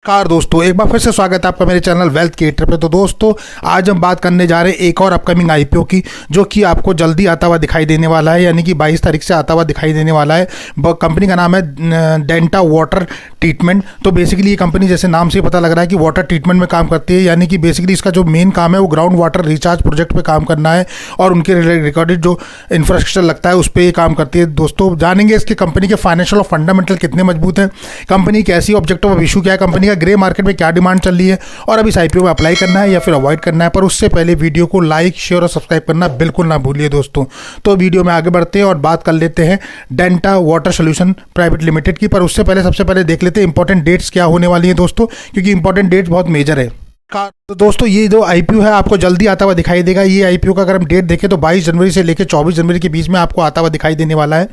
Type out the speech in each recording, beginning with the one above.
Car दोस्तों, एक बार फिर से स्वागत है आपका मेरे चैनल वेल्थ क्रिएटर पे। तो दोस्तों, आज हम बात करने जा रहे हैं एक और अपकमिंग आईपीओ की, जो कि आपको जल्दी आता हुआ दिखाई देने वाला है, यानी कि 22 तारीख से आता हुआ दिखाई देने वाला है। कंपनी का नाम है डेंटा वाटर ट्रीटमेंट। तो बेसिकली ये कंपनी, जैसे नाम से पता लग रहा है कि वाटर ट्रीटमेंट में काम करती है, यानी कि बेसिकली इसका जो मेन काम है वो ग्राउंड वाटर रिचार्ज प्रोजेक्ट पे काम करना है और उनके रिकॉर्डेड जो इंफ्रास्ट्रक्चर लगता है उस पर ये काम करती है। दोस्तों, जानेंगे इसकी कंपनी के फाइनेंशियल और फंडामेंटल कितने मजबूत हैं, कंपनी की ऐसी ऑब्जेक्टिव ऑफ इशू क्या है, कंपनी का ग्रे मार्केट में क्या डिमांड चल रही है और अब इस आईपीओ में अप्लाई करना है या फिर अवॉइड करना है। पर उससे पहले वीडियो को लाइक, शेयर और सब्सक्राइब करना बिल्कुल ना भूलिए दोस्तों। तो वीडियो में आगे बढ़ते हैं और बात कर लेते हैं Denta water solution private limited की। पर उससे पहले सबसे पहले देख लेते हैं इंपॉर्टेंट डेट्स क्या होने वाली है दोस्तों, क्योंकि इंपॉर्टेंट डेट्स बहुत मेजर है। तो दोस्तों, ये जो आईपीओ है आपको जल्दी आता हुआ दिखाई देगा। ये आईपीओ का अगर हम डेट देखें तो 22 जनवरी से लेकर 24 जनवरी के बीच में आपको आता हुआ दिखाई देने वाला है।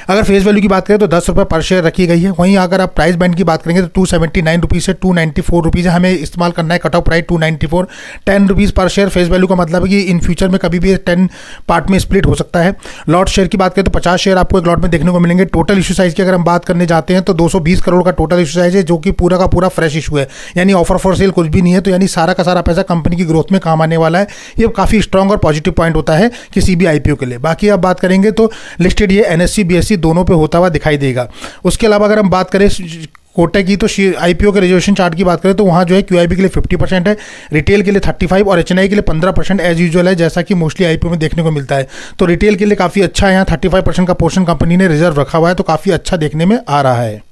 अगर फेस वैल्यू की बात करें तो 10 रुपये पर शेयर रखी गई है। वहीं अगर आप प्राइस बैंड की बात करेंगे तो 279 रुपीज़ से 294 रुपीज़ है। हमें इस्तेमाल करना है कट ऑफ प्राइस 294, 10 रुपीज़ पर शेयर फेस वैल्यू का मतलब है कि इन फ्यूचर में कभी भी 10 पार्ट में स्प्लिट हो सकता है। लॉट शेयर की बात करें तो 50 शेयर आपको एक लॉट में देखने को मिलेंगे। टोटल इशू साइज की अगर हम बात करने जाते हैं तो 220 करोड़ का टोटल इशू साइज है, जो कि पूरा का पूरा फ्रेश इशू है, यानी ऑफर फॉर सेल कुछ भी नहीं है। तो यानी सारा का सारा पैसा कंपनी की ग्रोथ में काम आने वाला है। ये काफ़ी स्ट्रांग और पॉजिटिव पॉइंट होता है किसी भी आईपीओ के लिए। बाकी अब बात करेंगे तो लिस्टेड ये एनएससी बीएससी दोनों पे होता हुआ दिखाई देगा। उसके अलावा अगर हम बात करें कोटक की, तो आईपीओ के रिजर्वेशन चार्ट की बात करें तो वहाँ जो है क्यूआईबी के लिए 50% है, रिटेल के लिए 35% और एचएनआई के लिए 15% एज यूजुअल है, जैसा कि मोस्टली आईपीओ में देखने को मिलता है। तो रिटेल के लिए काफ़ी अच्छा है, यहाँ 35% का पोर्शन कंपनी ने रिजर्व रखा हुआ है, तो काफ़ी अच्छा देखने में आ रहा है।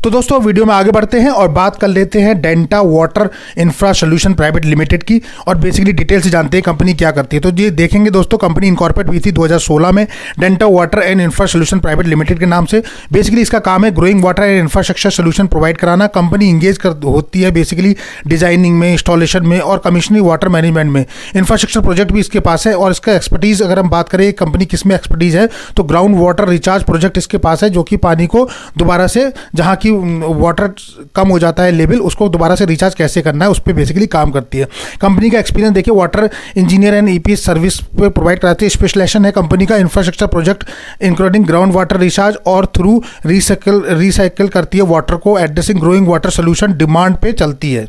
तो दोस्तों, वीडियो में आगे बढ़ते हैं और बात कर लेते हैं Denta water infra solution private limited की और बेसिकली डिटेल से जानते हैं कंपनी क्या करती है। तो ये देखेंगे दोस्तों, कंपनी इनकॉर्पोरेट हुई थी 2016 में Denta water and infra solution private limited के नाम से। बेसिकली इसका काम है growing water and infrastructure solution provide कराना। कंपनी इंगेज होती है बेसिकली डिजाइनिंग में, इंस्टॉलेशन में और कमिश्निंग वाटर मैनेजमेंट में। इंफ्रास्ट्रक्चर प्रोजेक्ट भी इसके पास है और इसका एक्सपर्टीज अगर हम बात करें कंपनी किस में एक्सपर्टीज है तो ग्राउंड वाटर रिचार्ज प्रोजेक्ट इसके पास है, जो कि पानी को दोबारा से, जहाँ की वाटर कम हो जाता है लेवल, उसको दोबारा से रिचार्ज कैसे करना है उस पर बेसिकली काम करती है। कंपनी का एक्सपीरियंस देखिए, water engineer and EPS service पे प्रोवाइड कराती है। स्पेशलाइजेशन है कंपनी का infrastructure project including ground water recharge और थ्रू रिसाइकिल करती है वाटर को, addressing growing water solution demand पे चलती है।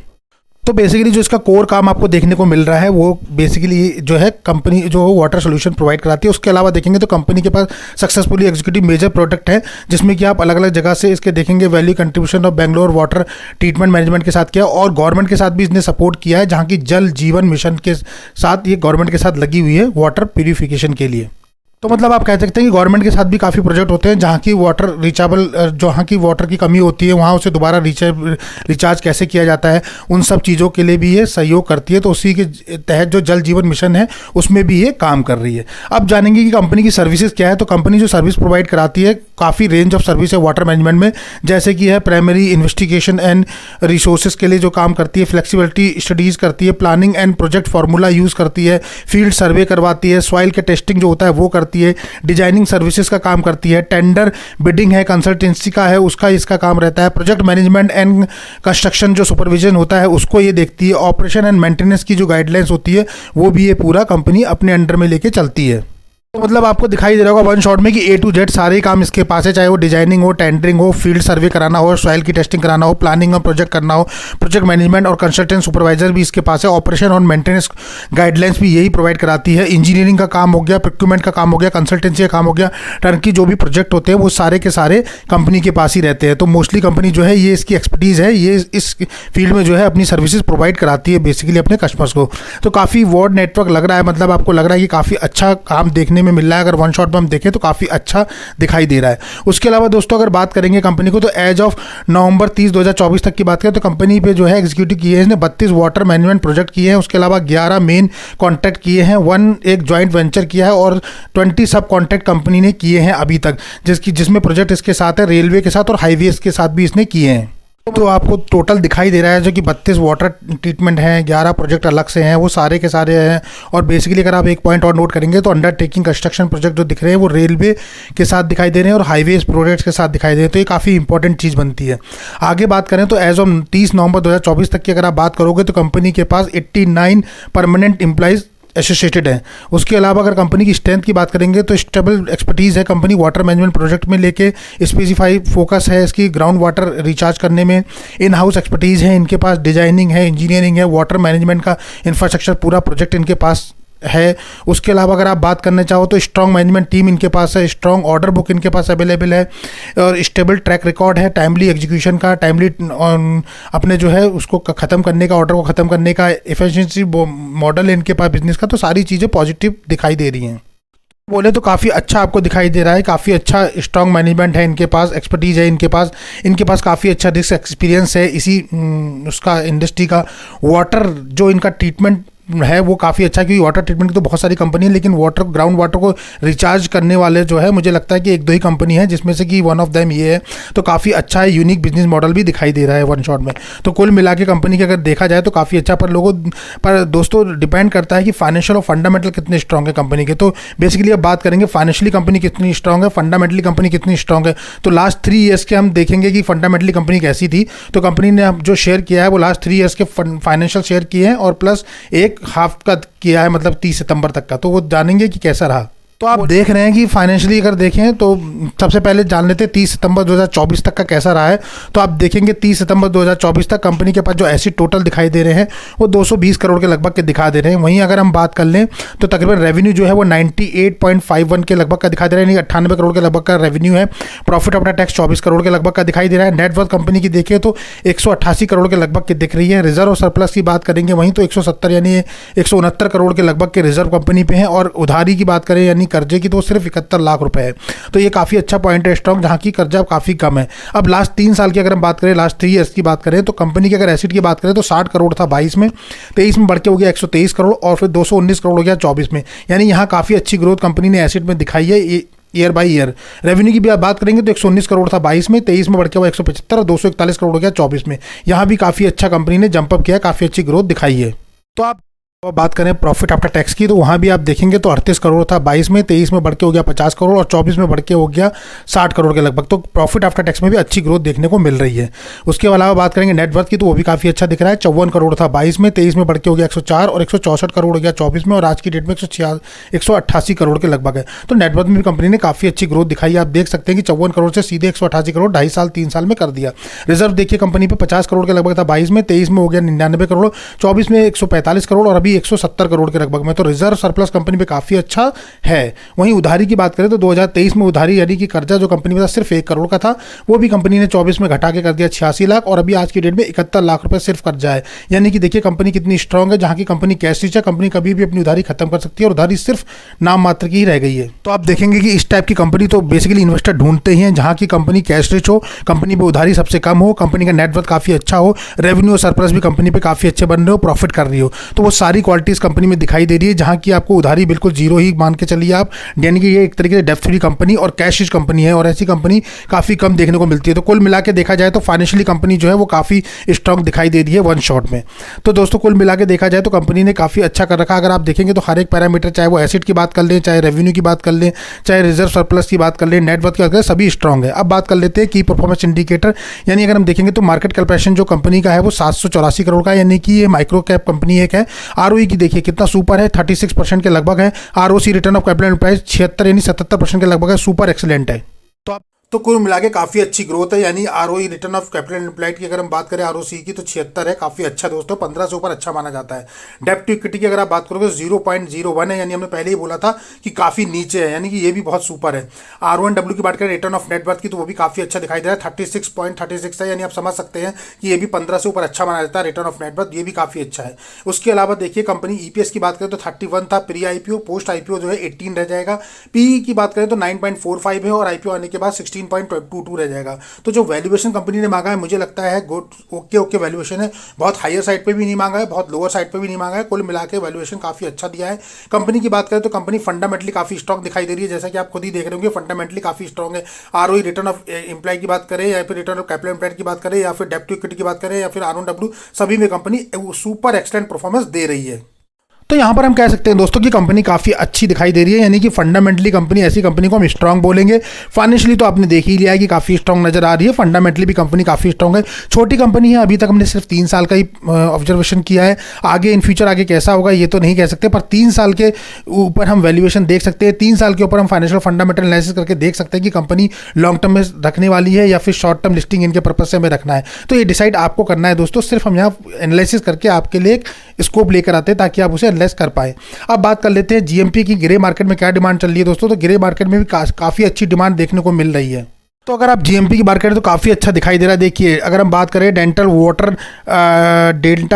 तो बेसिकली जो इसका कोर काम आपको देखने को मिल रहा है वो बेसिकली जो है कंपनी जो वाटर सोल्यूशन प्रोवाइड कराती है। उसके अलावा देखेंगे तो कंपनी के पास सक्सेसफुली एग्जीक्यूटिव मेजर प्रोडक्ट है, जिसमें कि आप अलग अलग जगह से इसके देखेंगे value contribution of Bangalore water treatment management के साथ किया और गवर्नमेंट के साथ भी इसने सपोर्ट किया है, जहाँ की जल जीवन मिशन के साथ ये गवर्नमेंट के साथ लगी हुई है वाटर प्यूरिफिकेशन के लिए। तो मतलब आप कह सकते हैं कि गवर्नमेंट के साथ भी काफ़ी प्रोजेक्ट होते हैं जहाँ की वाटर रिचार्जेबल, जहाँ की वाटर की कमी होती है वहाँ उसे दोबारा रिचार्ज कैसे किया जाता है, उन सब चीज़ों के लिए भी ये सहयोग करती है। तो उसी के तहत जो जल जीवन मिशन है उसमें भी ये काम कर रही है। अब जानेंगे कि कंपनी की सर्विसेज क्या है। तो कंपनी जो सर्विस प्रोवाइड कराती है, काफ़ी रेंज ऑफ सर्विस है वाटर मैनेजमेंट में, जैसे कि है प्राइमरी इन्वेस्टिगेशन एंड रिसोर्सेज के लिए जो काम करती है, फ्लेक्सिबिलिटी स्टडीज़ करती है, planning and project formula use करती है, फील्ड सर्वे करवाती है, सॉइल के टेस्टिंग जो होता है वो करती है, डिजाइनिंग सर्विसेज का काम करती है, टेंडर बिडिंग है, कंसल्टेंसी का है उसका इसका काम रहता है, प्रोजेक्ट मैनेजमेंट एंड कंस्ट्रक्शन जो सुपरविजन होता है उसको ये देखती है, ऑपरेशन एंड मेंटेनेंस की जो गाइडलाइंस होती है वो भी ये पूरा कंपनी अपने अंडर में लेके चलती है। तो मतलब आपको दिखाई दे रहा होगा वन शॉट में कि A to Z सारे काम इसके पास है, चाहे वो डिजाइनिंग हो, टेंडरिंग हो, फील्ड सर्वे कराना हो, सॉइल की टेस्टिंग कराना हो, प्लानिंग और प्रोजेक्ट करना हो, प्रोजेक्ट मैनेजमेंट और कंसल्टेंट सुपरवाइजर भी इसके पास है, ऑपरेशन और मेंटेनेंस गाइडलाइंस भी यही प्रोवाइड कराती है, इंजीनियरिंग का काम हो गया, प्रोक्यूरमेंट का काम हो गया, कंसल्टेंसी का काम हो गया, टर्की जो भी प्रोजेक्ट होते हैं वो सारे के सारे कंपनी के पास ही रहते हैं। तो मोस्टली कंपनी जो है ये इसकी एक्सपर्टीज़ है, ये इस फील्ड में जो है अपनी सर्विसेज प्रोवाइड कराती है बेसिकली अपने कस्टमर्स को। तो काफ़ी वॉर्ड नेटवर्क लग रहा है, मतलब आपको लग रहा है कि काफ़ी अच्छा काम देखने में मिल रहा है। अगर वन शॉट में हम देखें तो काफ़ी अच्छा दिखाई दे रहा है। उसके अलावा दोस्तों अगर बात करेंगे कंपनी को, तो एज ऑफ नवंबर 30 2024 तक की बात करें तो कंपनी पे जो है एग्जीक्यूटिव किए हैं इसने 32 वाटर मैनेजमेंट प्रोजेक्ट किए हैं। उसके अलावा 11 मेन कॉन्ट्रैक्ट किए हैं, 1 एक जॉइंट वेंचर किया है और 20 सब कॉन्ट्रैक्ट कंपनी ने किए हैं अभी तक, जिसमें प्रोजेक्ट इसके साथ है रेलवे के साथ और हाईवेज के साथ भी इसने किए हैं। तो आपको टोटल दिखाई दे रहा है जो कि 32 वाटर ट्रीटमेंट हैं, 11 प्रोजेक्ट अलग से हैं, वो सारे के सारे हैं। और बेसिकली अगर आप एक पॉइंट और नोट करेंगे तो अंडरटेकिंग कंस्ट्रक्शन प्रोजेक्ट जो दिख रहे हैं वो रेलवे के साथ दिखाई दे रहे हैं और हाईवेज प्रोजेक्ट्स के साथ दिखाई दे रहे हैं। तो ये काफ़ी इंपॉर्टेंट चीज़ बनती है। आगे बात करें तो एज ऑफ 30 नवंबर 2024 तक की अगर आप बात करोगे तो कंपनी के पास 89 परमानेंट एम्प्लॉइज एसोसिएटेड हैं। उसके अलावा अगर कंपनी की स्ट्रेंथ की बात करेंगे तो स्टेबल एक्सपर्टीज़ है कंपनी वाटर मैनेजमेंट प्रोजेक्ट में लेके, स्पेसिफाइड फोकस है इसकी ग्राउंड वाटर रिचार्ज करने में, इन हाउस एक्सपर्टीज़ है इनके पास, डिजाइनिंग है, इंजीनियरिंग है, वाटर मैनेजमेंट का इंफ्रास्ट्रक्चर पूरा प्रोजेक्ट इनके पास है। उसके अलावा अगर आप बात करना चाहो तो स्ट्रॉन्ग मैनेजमेंट टीम इनके पास है, स्ट्रॉन्ग ऑर्डर बुक इनके पास अवेलेबल है और स्टेबल ट्रैक रिकॉर्ड है, टाइमली एग्जीक्यूशन का, टाइमली अपने जो है उसको ख़त्म करने का, ऑर्डर को ख़त्म करने का एफिशिएंसी मॉडल है इनके पास बिजनेस का। तो सारी चीज़ें पॉजिटिव दिखाई दे रही हैं। बोले तो काफ़ी अच्छा आपको दिखाई दे रहा है, काफ़ी अच्छा स्ट्रॉन्ग मैनेजमेंट है इनके पास, एक्सपर्टीज़ है इनके पास काफ़ी अच्छा रिस्क एक्सपीरियंस है इसी उसका इंडस्ट्री का। वाटर जो इनका ट्रीटमेंट है वो काफ़ी अच्छा, क्योंकि वाटर ट्रीटमेंट की तो बहुत सारी कंपनी है, लेकिन वाटर ग्राउंड वाटर को रिचार्ज करने वाले जो है मुझे लगता है कि एक दो ही कंपनी है, जिसमें से कि वन ऑफ देम ये है। तो काफ़ी अच्छा है, यूनिक बिजनेस मॉडल भी दिखाई दे रहा है वन शॉट में। तो कुल मिला के कंपनी की अगर देखा जाए तो काफ़ी अच्छा, पर दोस्तों डिपेंड करता है कि फाइनेंशियल और फंडामेंटल कितने स्ट्रॉन्ग है कंपनी के। तो बेसिकली अब बात करेंगे फाइनेंशियली कंपनी कितनी स्ट्रॉन्ग है, फंडामेंटली कंपनी कितनी स्ट्रॉन्ग है। तो लास्ट 3 ईयर्स के हम देखेंगे कि फंडामेंटली कंपनी कैसी थी। तो कंपनी ने जो शेयर किया है वो लास्ट 3 ईयर्स के फाइनेंशियल शेयर किए हैं और प्लस एक हाफ का किया है, मतलब 30 सितंबर तक का। तो वो जानेंगे कि कैसा रहा। तो आप देख रहे हैं कि फाइनेंशियली अगर देखें तो सबसे पहले जान लेते हैं 30 सितंबर 2024 तक का कैसा रहा है। तो आप देखेंगे 30 सितंबर 2024 तक कंपनी के पास जो एसेट टोटल दिखाई दे रहे हैं वो 220 करोड़ के लगभग के दिखा दे रहे हैं। वहीं अगर हम बात कर लें तो तकरीबन रेवेन्यू जो है वो 98.51 के लगभग का दिखाई दे रहा है, यानी 98 करोड़ के लगभग का रेवेन्यू है। प्रॉफिट आफ्टर टैक्स 24 करोड़ के लगभग का दिखाई दे रहा है। नेटवर्थ कंपनी की देखिए तो 188 करोड़ के लगभग की दिख रही है। रिजर्व और सरप्लस की बात करेंगे वहीं तो 170 यानी 169 करोड़ के लगभग के रिजर्व कंपनी पे हैं। और उधारी की बात करें यानी कर्जे की तो सिर्फ 71 लाख रुपए है। तो ये काफ़ी अच्छा पॉइंट है स्ट्रॉन्ग, जहाँ की कर्जा काफ़ी कम है। अब लास्ट 3 साल की अगर हम बात करें, लास्ट 3 ईयर्स की बात करें तो कंपनी की अगर एसेट की बात करें तो 60 करोड़ था 22 में, 23 में बढ़ के हो गया 123 करोड़ और फिर 219 करोड़ हो गया 24 में। यानी यहाँ काफ़ी अच्छी ग्रोथ कंपनी ने एसेट में दिखाई है ईयर बाई ईयर। रेवेन्यू की भी आप बात करेंगे तो 119 करोड़ था 22 में, 23 में बढ़ के हुआ 175 और 241 करोड़ हो गया 24 में। यहाँ भी काफ़ी अच्छा कंपनी ने जंपअप किया, काफ़ी अच्छी ग्रोथ दिखाई है। तो आप बात करें प्रॉफिट आफ्टर टैक्स की तो वहाँ भी आप देखेंगे तो 38 करोड़ था 22 में, 23 में बढ़ के हो गया 50 करोड़ और 24 में बढ़ के हो गया 60 करोड़ के लगभग। तो प्रॉफिट आफ्टर टैक्स में भी अच्छी ग्रोथ देखने को मिल रही है। उसके अलावा बात करेंगे नेटवर्थ की तो वो भी काफ़ी अच्छा दिख रहा है। 54 करोड़ था 22 में, 23 में बढ़ के हो गया 104 और 164 करोड़ हो गया 24 में और आज की डेट में 188 करोड़ के लगभग है। तो नेटवर्थ में भी कंपनी ने काफ़ी अच्छी ग्रोथ दिखाई है। आप देख सकते हैं कि 54 करोड़ से सीधे 188 करोड़ 2.5 साल 3 साल में कर दिया। रिजर्व देखिए कंपनी पे 50 करोड़ के लगभग था 22 में, 23 में हो गया 99 करोड़, 24 में 145 करोड़ और अभी 170 करोड़ के लगभग में। तो रिजर्व सरप्लस कंपनी पे काफी अच्छा है। वहीं उधारी की बात करें तो 2023 में उधारी यानी कि कर्जा जो कंपनी में था सिर्फ 1 करोड़ का था, वो भी कंपनी ने 24 में घटा के कर दिया 86 लाख और अभी आज की डेट में 71 लाख रुपए सिर्फ कर्जा है। यानी कि देखिए कंपनी कितनी स्ट्रांग है, जहां की कंपनी कैश रिच है, कंपनी कभी भी अपनी उधारी खत्म कर सकती है और उधारी सिर्फ नाम मात्र की ही रह गई है। तो आप देखेंगे कि इस टाइप की कंपनी तो बेसिकली इन्वेस्टर ढूंढते ही हैं, जहां की कंपनी कैश रिच हो, कंपनी पे उधारी सबसे कम हो, कंपनी का नेटवर्थ काफी अच्छा हो, रेवेन्यू और सरप्लस भी कंपनी पे काफी अच्छे बन रहे हो, प्रॉफिट कर रही हो। तो वो सारी क्वालिटीज कंपनी में दिखाई दे रही है, जहां की आपको उधारी बिल्कुल जीरो ही मान के चलिए आप। यानी कि ये एक तरीके से डेब्ट फ्री कंपनी और कैश रिच कंपनी है और ऐसी कंपनी काफ़ी कम देखने को मिलती है। तो कुल मिला के देखा जाए तो फाइनेंशियली कंपनी जो है वो काफ़ी स्ट्रांग दिखाई दे रही है वन शॉट में। तो दोस्तों कुल मिला के देखा जाए तो कंपनी ने काफ़ी अच्छा कर रखा। अगर आप देखेंगे तो हर एक पैरामीटर, चाहे वो एसेट की बात कर लें, चाहे रेवेन्यू की बात कर लें, चाहे रिजर्व सरप्लस की बात कर लें, नेटवर्थ की बात करें, सभी स्ट्रांग है। अब बात कर लेते हैं की परफॉर्मेंस इंडिकेटर। यानी अगर हम देखेंगे तो मार्केट कैपिटलाइजेशन जो कंपनी का है वो 784 करोड़ का, यानी कि ये माइक्रो कैप कंपनी एक है। आरओई की देखिए कितना सुपर है, 36% के लगभग है। ROC return of capital employees 76 यानी 77% के लगभग है, सुपर एक्सीलेंट है। तो कुल मिला के काफ़ी अच्छी ग्रोथ है। यानी ROE return of capital employed की अगर हम बात करें आरओसी की तो 76 है, काफ़ी अच्छा दोस्तों, 15 से ऊपर अच्छा माना जाता है। डेब्ट टू इक्विटी की अगर आप बात करोगे तो 0.01 है, यानी हमने पहले ही बोला था कि काफ़ी नीचे है, यानी कि ये भी बहुत सुपर है। आरओएनडब्ल्यू की बात करें रिटर्न ऑफ नेटवर्थ की तो वो भी काफ़ी अच्छा दिखाई दे रहा है, 36.36 है, यानी आप समझ सकते हैं कि ये भी 15 से ऊपर अच्छा माना जाता है। रिटर्न ऑफ नेटवर्थ ये भी काफ़ी अच्छा है। उसके अलावा देखिए कंपनी ईपीएस की बात करें तो 31 था प्री आईपीओ, पोस्ट आईपीओ जो है 18 रह जाएगा। पीई की बात करें तो 9.45 है और आईपीओ आने के बाद 16.22 रह जाएगा। तो जो वैल्यूएशन कंपनी ने मांगा है मुझे लगता है गुड ओके वैल्यूएशन है, बहुत हायर साइड पे भी नहीं मांगा है, बहुत लोअर साइड पे भी नहीं मांगा है, कुल मिला के वैल्यूएशन काफ़ी अच्छा दिया है। कंपनी की बात करें तो कंपनी फंडामेंटली काफ़ी स्ट्रॉन्ग दिखाई दे रही है, जैसा कि आप खुद ही देख रहे होंगे फंडामेंटली काफ़ी स्ट्रॉन्ग है। आरओई रिटर्न ऑफ एम्प्लॉय की बात करें या फिर रिटर्न ऑफ कैपिटल एम्प्लॉयड की बात करें या फिर डेब्ट टू इक्विटी की बात करें या फिर आरओडब्ल्यू, सभी में कंपनी सुपर एक्सलेंट परफॉर्मेंस दे रही है। तो यहाँ पर हम कह सकते हैं दोस्तों कि कंपनी काफ़ी अच्छी दिखाई दे रही है, यानी कि फंडामेंटली कंपनी, ऐसी कंपनी को हम स्ट्रांग बोलेंगे। फाइनेंशियली तो आपने देख ही लिया है कि काफ़ी स्ट्रांग नजर आ रही है, फंडामेंटली भी कंपनी काफ़ी स्ट्रांग है। छोटी कंपनी है, अभी तक हमने सिर्फ 3 साल का ही ऑब्जर्वेशन किया है। आगे इन फ्यूचर आगे कैसा होगा ये तो नहीं कह सकते, पर 3 साल के ऊपर हम वैल्यूएशन देख सकते हैं। 3 साल के ऊपर हम फाइनेंशियल फंडामेंटल एनालिसिस करके देख सकते हैं कि कंपनी लॉन्ग टर्म में रखने वाली है या फिर शॉर्ट टर्म लिस्टिंग इनके पर्पज से हमें रखना है। तो ये डिसाइड आपको करना है दोस्तों। सिर्फ हम यहाँ एनालिसिस करके आपके लिए एक स्कोप लेकर आते हैं ताकि आप उसे एनालाइज कर पाए। अब बात कर लेते हैं जीएमपी की ग्रे मार्केट में क्या डिमांड चल रही है दोस्तों। तो ग्रे मार्केट में भी काफ़ी अच्छी डिमांड देखने को मिल रही है। तो अगर आप जीएमपी की बात करें तो काफ़ी अच्छा दिखाई दे रहा है। देखिए अगर हम बात करें डेल्टा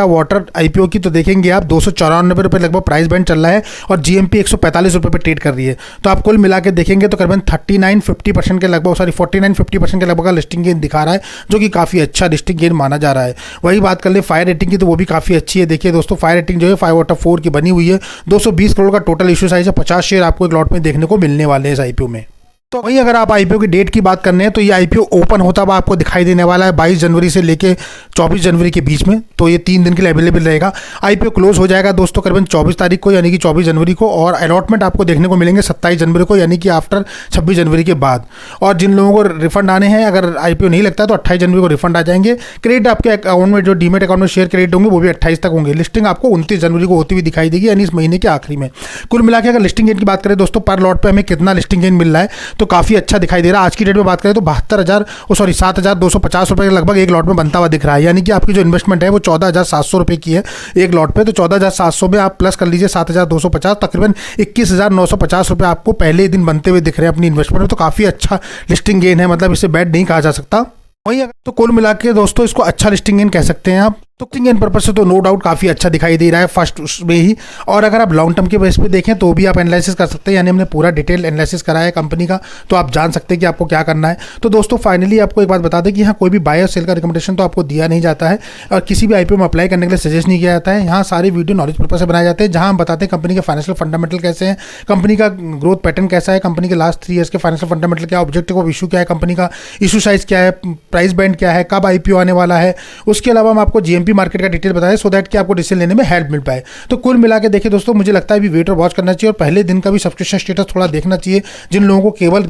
वाटर आईपीओ की, तो देखेंगे आप 294 रुपये लगभग प्राइस बैंड चल रहा है और जीएमपी 145 रुपये पर ट्रेड कर रही है। तो आप कुल मिला के देखेंगे तो करीबन 49-50% के लगभग, 49-50% के लगभग लिस्टिंग गेन दिखा रहा है, जो कि काफ़ी अच्छा लिस्टिंग गेन माना जा रहा है। वही बात कर ले फायर रेटिंग की, तो वो भी काफ़ी अच्छी है। देखिए दोस्तों फायर रेटिंग जो है 5/4 की बनी हुई है। 220 करोड़ का टोटल इशू साइज है। 50 शेयर आपको एक लॉट में देखने को मिलने वाले हैं इस आईपीओ में। तो वहीं अगर आप आईपीओ की डेट की बात करने हैं तो ये आईपीओ ओपन होता हुआ आपको दिखाई देने वाला है 22 जनवरी से लेके 24 जनवरी के बीच में। तो ये 3 दिन के लिए अवेलेबल रहेगा। आईपीओ क्लोज हो जाएगा दोस्तों करीबन 24 तारीख को, यानी कि 24 जनवरी को, और अलॉटमेंट आपको देखने को मिलेंगे 27 जनवरी को, यानी कि आफ्टर 26 जनवरी के बाद। और जिन लोगों को रिफंड आने हैं, अगर आईपीओ नहीं लगता है तो 28 जनवरी को रिफंड आ जाएंगे। क्रेडिट आपके अकाउंट में, जो डीमेट अकाउंट में शेयर क्रेडिट होंगे वो भी 28 तक होंगे। लिस्टिंग आपको 29 जनवरी को होती हुई दिखाई देगी, यानी इस महीने के आखिरी में। कुल मिला के अगर लिस्टिंग गेन की बात करें दोस्तों, पर लॉट पर हमें कितना लिस्टिंग गेन मिल रहा है तो काफ़ी अच्छा दिखाई दे रहा है। आज की डेट में बात करें तो 7,250 रुपये के लगभग एक लॉट में बनता हुआ दिख रहा है, यानी कि आपकी जो इन्वेस्टमेंट है वो 14,700 रुपये की है एक लॉट पे। तो 14,700 में आप प्लस कर लीजिए 7,250, तकरीबन 21,950 रुपये आपको पहले दिन बनते हुए दिख रहे हैं अपनी इन्वेस्टमेंट में। तो काफ़ी अच्छा लिस्टिंग गेन है, मतलब इसे बैड नहीं कहा जा सकता। वही तो कुल मिला के दोस्तों इसको अच्छा लिस्टिंग गेन कह सकते हैं आप। तो लिस्टिंग गेन पर्पज से तो नो डाउट काफ़ी अच्छा दिखाई दे रहा है फर्स्ट उसमें ही। और अगर आप लॉन्ग टर्म के बेस पे देखें तो भी आप एनालिसिस कर सकते हैं, यानी हमने पूरा डिटेल एनालिसिस करा है कंपनी का, तो आप जान सकते हैं कि आपको क्या करना है। तो दोस्तों फाइनली आपको एक बात बता दें कि यहाँ कोई भी बाय और सेल का रिकमेंडेशन तो आपको दिया नहीं जाता है और किसी भी आईपीओ में अप्लाई करने के लिए सजेस्ट नहीं किया जाता है। यहाँ सारे वीडियो नॉलेज पर्पज से बनाए जाते हैं, जहाँ हम बताते हैं कंपनी के फाइनेंशियल फंडामेंटल कैसे हैं, कंपनी का ग्रोथ पैटर्न कैसा है, कंपनी के लास्ट 3 ईयर्स के फाइनेंशियल फंडामेंटल क्या, ऑब्जेक्टिव ऑफ इशू क्या है, कंपनी का इशू साइज क्या है, प्राइस बैंड क्या है, कब आईपीओ आने वाला है। उसके अलावा हम आपको जीएमपी मार्केट का डिटेल बताएं सो दैट कि आपको डिसीजन लेने में हेल्प मिल पाए। तो कुल मिला के देखिए दोस्तों, मुझे लगता है अभी वेट और वॉच करना चाहिए और पहले दिन का भी सब्सक्रिप्शन स्टेटस थोड़ा देखना चाहिए, जिन लोगों को केवल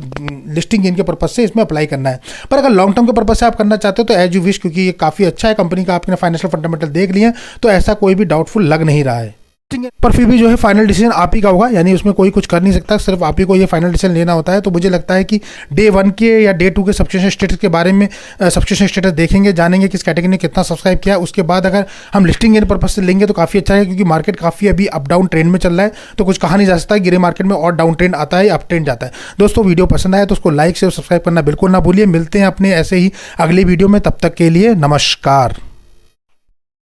लिस्टिंग गेन के पर्पज से इसमें अप्लाई करना है। पर अगर लॉन्ग टर्म के पर्पज से आप करना चाहते हो तो एज यू विश, क्योंकि ये काफ़ी अच्छा है कंपनी का, आपने फाइनेंशियल फंडामेंटल देख लिए तो ऐसा कोई भी डाउटफुल लग नहीं रहा है। पर फिर भी जो है फाइनल डिसीजन आप ही का होगा, यानी उसमें कोई कुछ कर नहीं सकता, सिर्फ आप ही को ये फाइनल डिसीजन लेना होता है। तो मुझे लगता है कि डे 1 के या डे 2 के सब्सक्रिप्शन स्टेटस के बारे में सब्सक्रिप्शन स्टेटस देखेंगे, जानेंगे किस कैटेगरी ने कितना सब्सक्राइब किया। उसके बाद अगर हम लिस्टिंग गेन पर्पज से लेंगे तो काफ़ी अच्छा है, क्योंकि मार्केट काफ़ी अभी अप डाउन ट्रेंड में चल रहा है। तो कुछ कहा नहीं जा सकता, गिरे मार्केट में और डाउन ट्रेंड आता है, अप ट्रेंड जाता है। दोस्तों वीडियो पसंद आया तो उसको लाइक शेयर सब्सक्राइब करना बिल्कुल ना भूलिए। मिलते हैं अपने ऐसे ही अगले वीडियो में, तब तक के लिए नमस्कार।